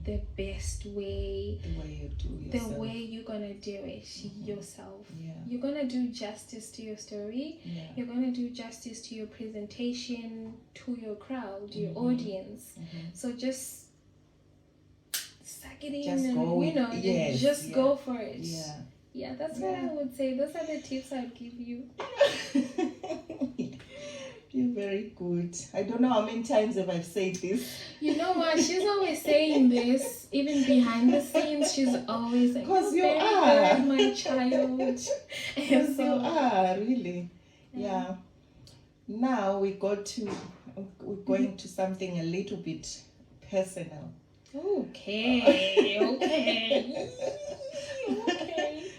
the best way, the way you do yourself. the way you're gonna do it yourself. Yeah. You're gonna do justice to your story. Yeah. You're gonna do justice to your presentation, to your crowd, your audience. So just suck it in, Just and go you know, yes, just yeah. go for it. Yeah. That's what I would say. Those are the tips I'd give you. You're very good. I don't know how many times have I said this. You know what? She's always saying this, even behind the scenes. She's always like, Because you very are good, my child. Because you are really. Yeah. Now we're going to something a little bit personal. Okay.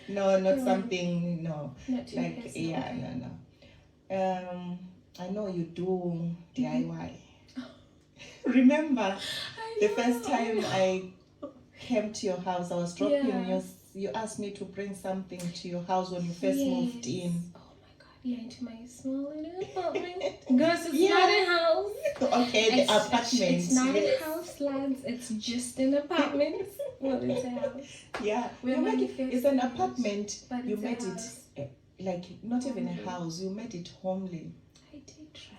No, not something. No. Not too Like personal. yeah, no. I know you do DIY. Remember the first time I came to your house, I was dropping you asked me to bring something to your house when you first moved in. Oh my god, into my small little apartment. Girls, it's not a house. Okay, the apartment. It's not a house, lads. It's just an apartment. Well, it's a house. Yeah, it's an apartment. But you it's made a house. it like not even a house. You made it homely. I did try.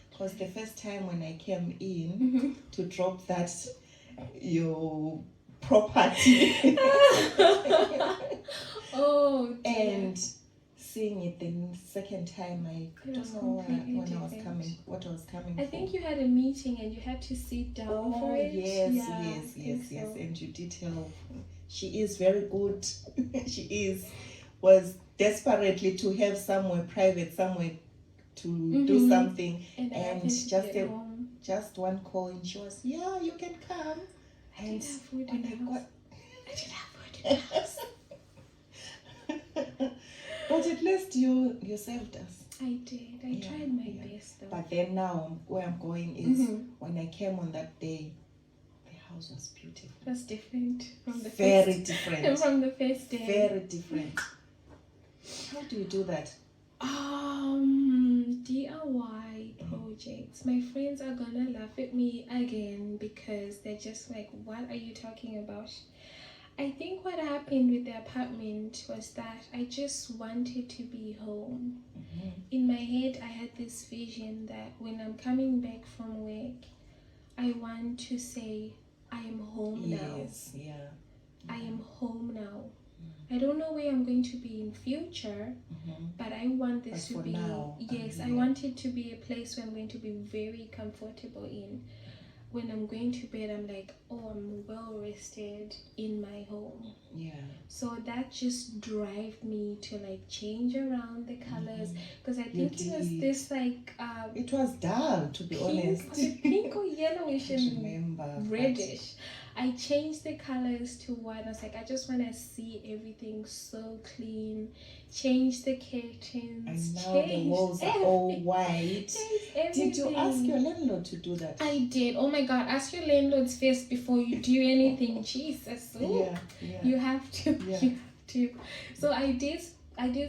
Because the first time when I came in to drop that your property Oh dear. and seeing it the second time, I don't know what I was coming I for. think you had a meeting and you had to sit down for it. Yes. And you did help. She is very good. Was desperately to have somewhere private, somewhere to do something, and just one call, and she was, you can come. I didn't have food in the house. But at least you saved us. I did. I tried my best though. But then now where I'm going is when I came on that day, the house was beautiful. It was different from the Very first, different. from the first day. Very different. How do you do that? DIY projects. My friends are gonna laugh at me again because they're just like, what are you talking about? I think what happened with the apartment was that I just wanted to be home. In my head, I had this vision that when I'm coming back from work, I want to say, I am home now. I am home now. I don't know where I'm going to be in future, but I want this to be now, I want it to be a place where I'm going to be very comfortable in. When I'm going to bed, I'm like, I'm well rested in my home. So that just drive me to like change around the colors, because I think it was this like it was dull, to be honest. Was it pink or yellowish and remember, reddish? I changed the colors to white. I was like, I just want to see everything so clean. Change the curtains. And now the walls are all white. Did you ask your landlord to do that? I did. Oh my God! Ask your landlords first before you do anything. Jesus. Ooh. You have to. You have to. So I did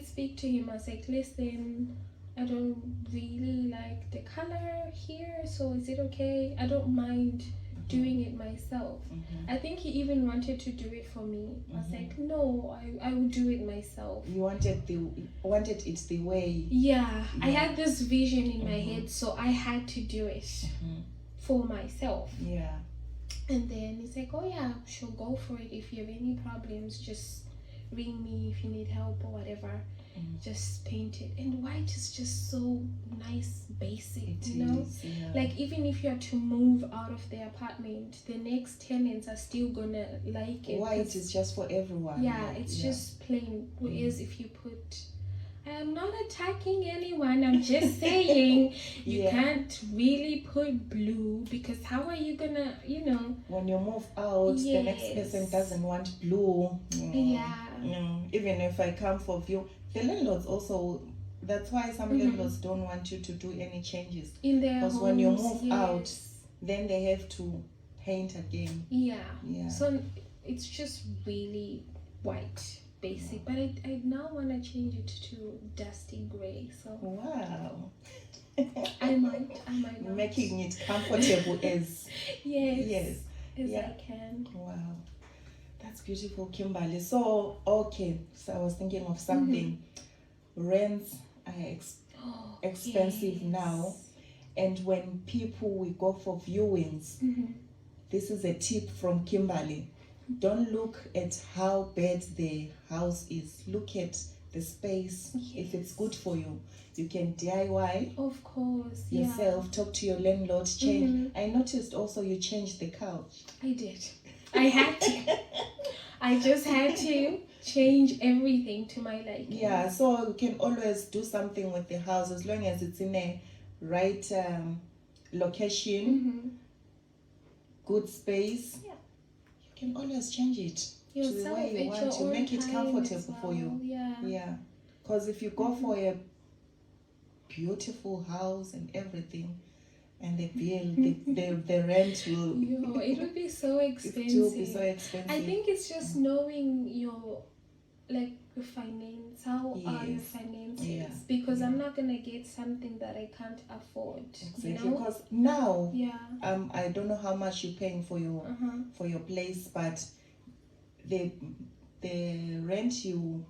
speak to him. I was like, listen, I don't really like the color here. So is it okay? I don't mind doing it myself. I think he even wanted to do it for me. I was like, no, I will do it myself. You wanted it the way. I had this vision in my head, so I had to do it for myself. And then he's like, oh yeah, sure, go for it. If you have any problems, just ring me if you need help or whatever. just paint it. And white is just so nice, basic, It you know? is, yeah. Like, even if you are to move out of the apartment, the next tenants are still gonna like it. White is just for everyone. Yeah, it's just plain. Whereas if you put, I'm not attacking anyone, I'm just saying you can't really put blue, because how are you gonna, you know? When you move out, the next person doesn't want blue. Even if I come for view, the landlords also, that's why some landlords don't want you to do any changes. In their Because homes, when you move out, then they have to paint again. Yeah. So it's just really white, basic. But I now want to change it to dusty gray. So wow. I might not. Making it comfortable as yes I can. Wow. That's beautiful, Kimberly. So, okay. So I was thinking of something. Rents are expensive now. And when people will go for viewings, this is a tip from Kimberly. Don't look at how bad the house is. Look at the space. If it's good for you, you can DIY. Of course. Yourself. Talk to your landlord. Change. I noticed also you changed the couch. I did. I had to. I just had to change everything to my liking. Yeah, so you can always do something with the house as long as it's in a right location, good space. You can always change it to the way you want to make it comfortable for you. Yeah. Because if you go for a beautiful house and everything, and the bill, the rent will... it would be so expensive. It will be so expensive. I think it's just knowing your finance. How are your finances? Because I'm not going to get something that I can't afford. Exactly. You know? Because now, I don't know how much you're paying for your place, but the rent you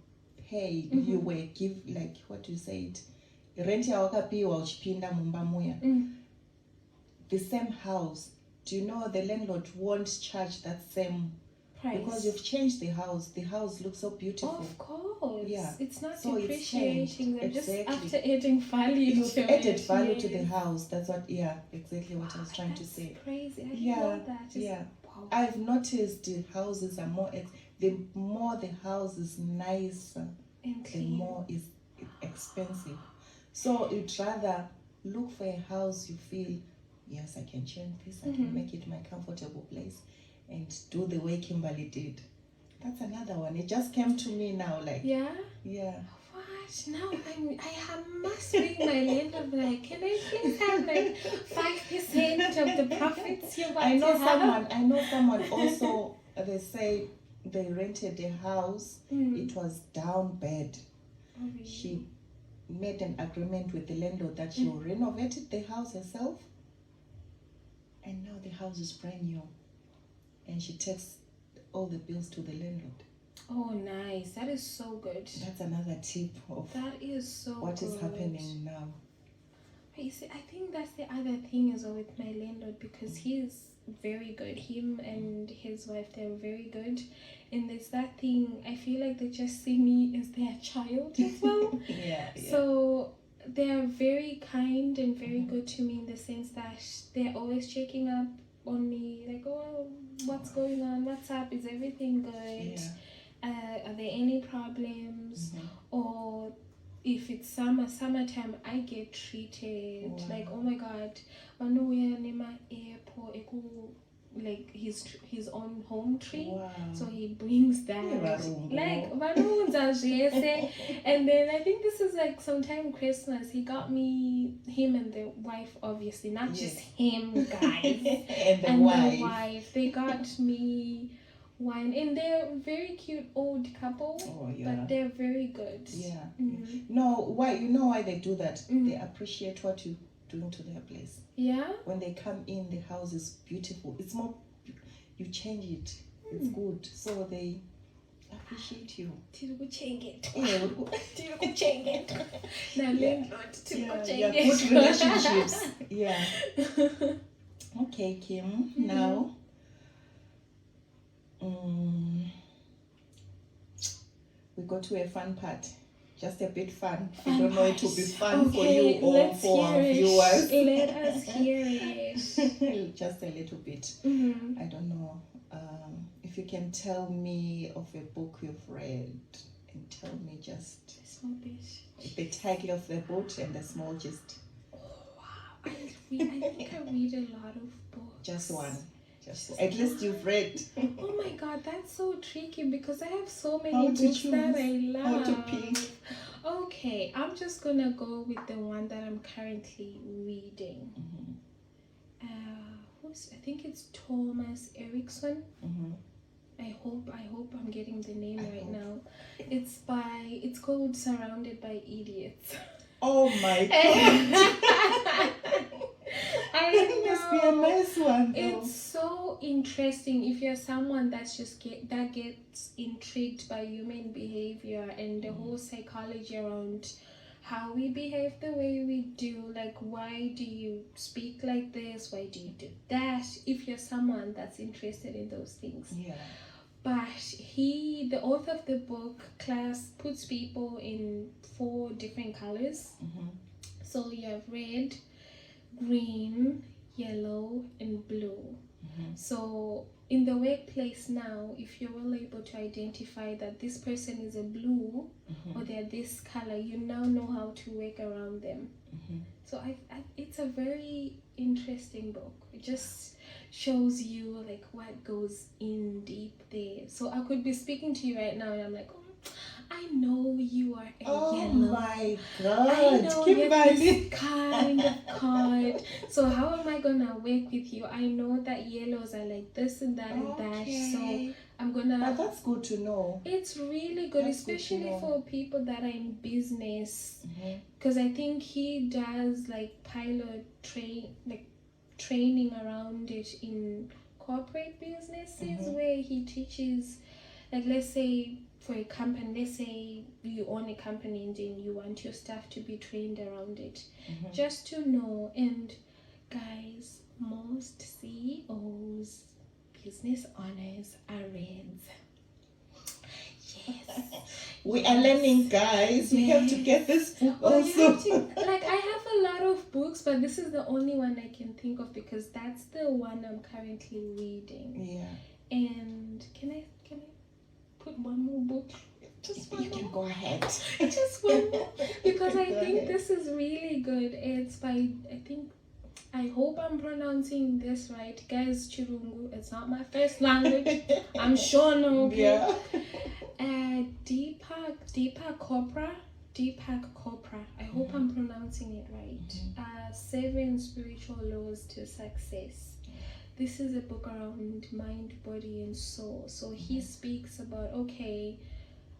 pay, you were give, like, what do you say it? Rent ya wakapiwa uchipinda mumba muya. The same house, do you know the landlord won't charge that same price? Because you've changed the house. The house looks so beautiful. Of course. Yeah. It's not so depreciating them, exactly. Just after adding value You've added value to the house. That's what, exactly what I was trying to say. Crazy. I didn't know that. Wow. I've noticed the houses are more, the more the house is nicer, the more it's expensive. So you'd rather look for a house you feel, yes, I can change this, I can make it my comfortable place, and do the way Kimberly did. That's another one. It just came to me now, like... Yeah. What? Now I must ring my landlord, like, can I please have like 5% of the profits you want to have? I know someone also, they say they rented a house, it was down bad. Oh, really? She made an agreement with the landlord that she renovated the house herself, and now the house is brand new, and she takes all the bills to the landlord. Oh, nice. That is so good. That's another tip of what is happening now. But you see, I think that's the other thing as well with my landlord, because he's very good. Him and his wife, they're very good. And there's that thing, I feel like they just see me as their child as well. So they're very kind and very good to me, in the sense that they're always checking up on me, like, oh, what's going on, what's up, is everything good, are there any problems, or if it's summertime, I get treated like, oh my god, like his own home tree. So he brings that, like, and then I think this is like sometime Christmas, he got me, him and the wife, obviously not just him, guys, and the wife, they got me wine, and they're a very cute old couple, but they're very good. No, why? You know why they do that? They appreciate what you doing to their place. When they come in, the house is beautiful. It's more, you change it. It's good. So they appreciate you. Good relationships. Okay, Kim. Now, we go to a fun part. just a bit fun. I don't know it will be fun for Okay, you or let's for our hear it. viewers. Let us hear it. Just a little bit. Mm-hmm. I don't know. If you can tell me of a book you've read and tell me just A small bit. the title of the book and the small gist. Oh, wow. I think I read a lot of books. Just one. At least you've read. Oh my god, that's so tricky because I have so many How to books choose? that I love. How to pick? Okay, I'm just gonna go with the one that I'm currently reading. Mm-hmm. I think it's Thomas Erickson. Mm-hmm. I hope I'm getting the name right now. It's called Surrounded by Idiots. Oh my god. I Must be a know. nice one though. It's so interesting if you're someone that's that gets intrigued by human behavior and the whole psychology around how we behave the way we do. Like, why do you speak like this? Why do you do that? If you're someone that's interested in those things. Yeah. But the author of the book, puts people in 4 different colors. Mm-hmm. So you have red, green, yellow, and blue. Mm-hmm. So in the workplace now, if you're well able to identify that this person is a blue Mm-hmm. or they're this color, you now know how to work around them. Mm-hmm. So it's a very interesting book. It just shows you like what goes in deep there. So I could be speaking to you right now and I'm like, oh, I know you are a Oh yellow. my I god, know you're Kimberly. this kind of card. So how am I gonna work with you? I know that yellows are like this and that and that. So I'm gonna. But that's good to know. It's really good, That's good to especially know. for people that are in business, Mm-hmm. because I think he does like training around it in corporate businesses where he teaches, like, let's say for a company, let's say you own a company and then you want your staff to be trained around it, just to know. And guys, most CEOs, business owners are reds. Yes. We are learning, guys. We have to get this book Oh, also. you have to, like, I have a lot of books, but this is the only one I can think of because that's the one I'm currently reading. Yeah. And can I put one more book? Just one. You can go ahead. Just one more, because I Go think ahead. this is really good. It's by, I hope I'm pronouncing this right. Guys, Chirungu, it's not my first language. I'm sure no. Yeah. Deepak Chopra. I hope I'm pronouncing it right. 7 Spiritual Laws to Success. This is a book around mind, body, and soul. So he speaks about, okay,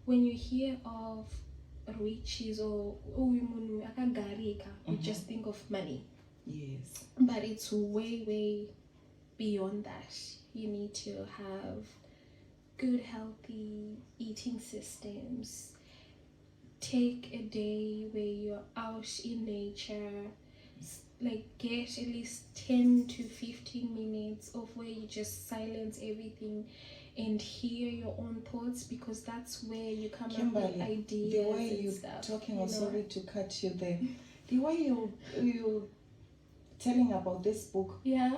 when you hear of riches or you just think of money. Yes. But it's way, way beyond that. You need to have good, healthy eating systems. Take a day where you're out in nature. Like, get at least 10 to 15 minutes of where you just silence everything and hear your own thoughts, because that's where you come Kimberly, up with ideas. the way and you're stuff, talking, you I'm know? sorry to cut you there. The way you telling about this book, Yeah.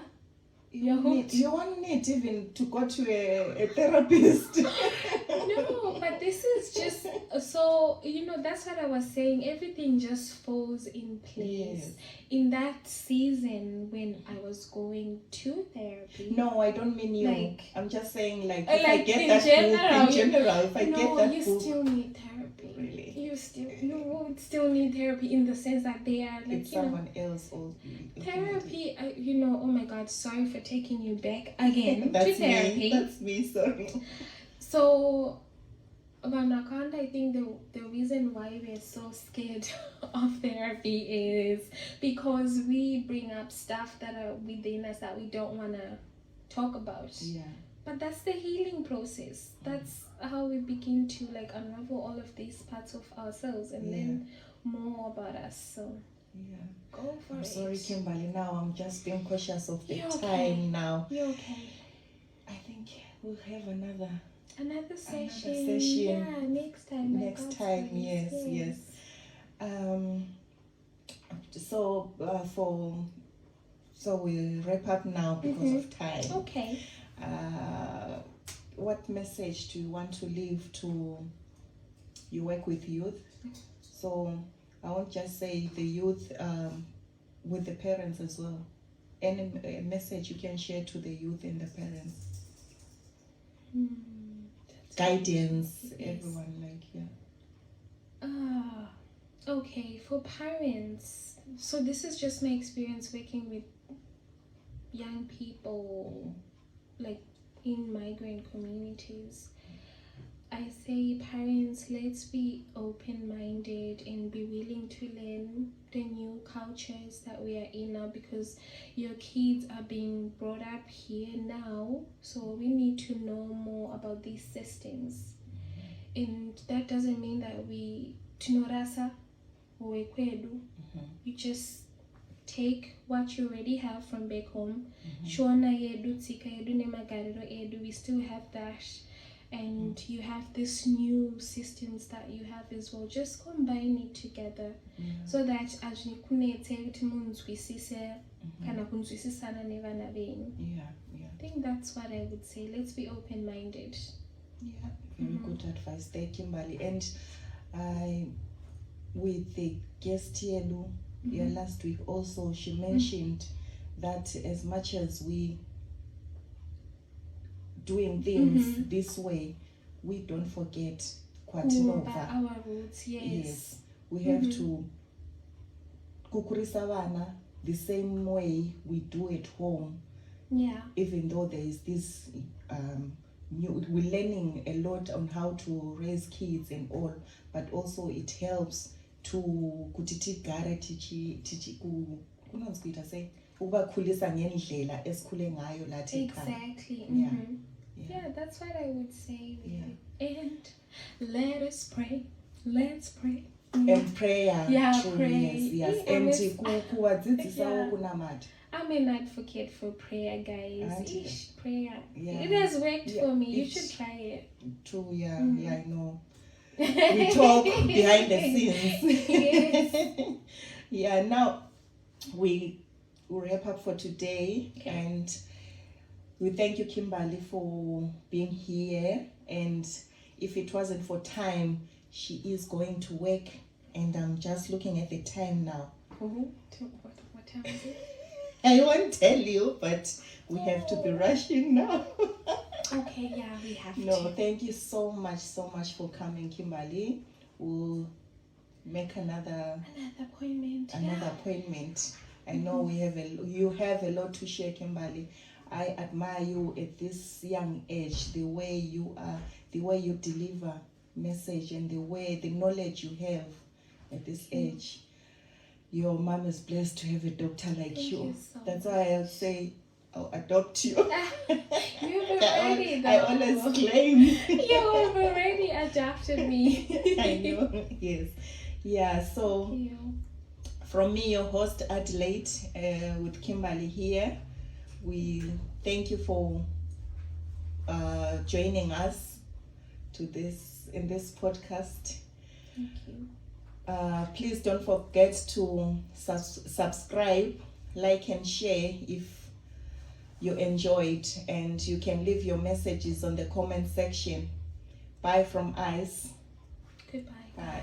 you won't need even to go to a therapist. No, but this is just so, that's what I was saying. Everything just falls in place. Yes. In that season when I was going to therapy. No, I don't mean you. Like- I'm just saying, like, Like, if I get in that general, book, in general, if I get No, that you book, still need therapy. Really? You would still need therapy in the sense that they are like, it's someone else. Or therapy, oh my god, sorry for taking you back again to That's therapy. me. That's me. Sorry. So, Vanakanda, I think the reason why we're so scared of therapy is because we bring up stuff that are within us that we don't want to talk about. Yeah. But that's the healing process. That's how we begin to like unravel all of these parts of ourselves and learn more about us. So Yeah. go for I'm it. sorry, Kimberly. Now I'm just being cautious of the You're time okay. now. You're okay. I think we'll have another Another session. session. Yeah, next time. by Next God's time, grace. yes. So we wrap up now because of time. Okay. What message do you want to leave to? You work with youth, so I won't just say the youth, with the parents as well. Any message you can share to the youth and the parents? Guidance, Yes. everyone, Okay, for parents, so this is just my experience working with young people, like in migrant communities. I say, parents, let's be open-minded and be willing to learn the new cultures that we are in now, because your kids are being brought up here now, so we need to know more about these systems. And that doesn't mean that we tinorasa or ekwedu. You just take what you already have from back home. Shona yedu, tsika yedu, nemagariro yedu, we still have that. And you have this new systems that you have as well. Just combine it together so that as you I think that's what I would say. Let's be open-minded. Yeah, very good advice there, Kimberly. And with the guest here, last week also, she mentioned that as much as we doing things this way, we don't forget Kwatinova. Our roots, yes. We have to kukurisa vana the same way we do at home. Yeah. Even though there is this we're learning a lot on how to raise kids and all, but also it helps to kutitigare tichi kunonzikuita say ubakhulisa ngendlela esikhule ngayo lathi ekhaya. Exactly. Yeah, that's what I would say. And let us pray. Let's pray. And prayer. Yeah, true, pray. Yes. And kuwadzidzisawo kunamata. I'm an advocate for prayer, guys. Prayer. Yeah. It has worked for me. You should try it. True, yeah, I know. We talk behind the scenes. Yes. Yeah, now we wrap up for today. Okay. And we thank you, Kimberly, for being here. And if it wasn't for time, she is going to work. And I'm just looking at the time now. What time is it? I won't tell you, but we have to be rushing now. Okay, yeah, we have No, to. thank you so much for coming, Kimberly. We'll make another appointment. appointment. I know you have a lot to share, Kimberly. I admire you at this young age, the way you are, the way you deliver message, and the knowledge you have at this age. Your mom is blessed to have a doctor like Thank you so That's why I'll say I'll adopt you. You've already I always claim. You've already adopted me. I know, yes. Yeah, so Thank you. from me, your host Adelaide, with Kimberly here, we thank you for joining us in this podcast. Thank you. Please don't forget to subscribe, like, and share if you enjoyed, and you can leave your messages on the comment section. Bye from us. Goodbye. Bye.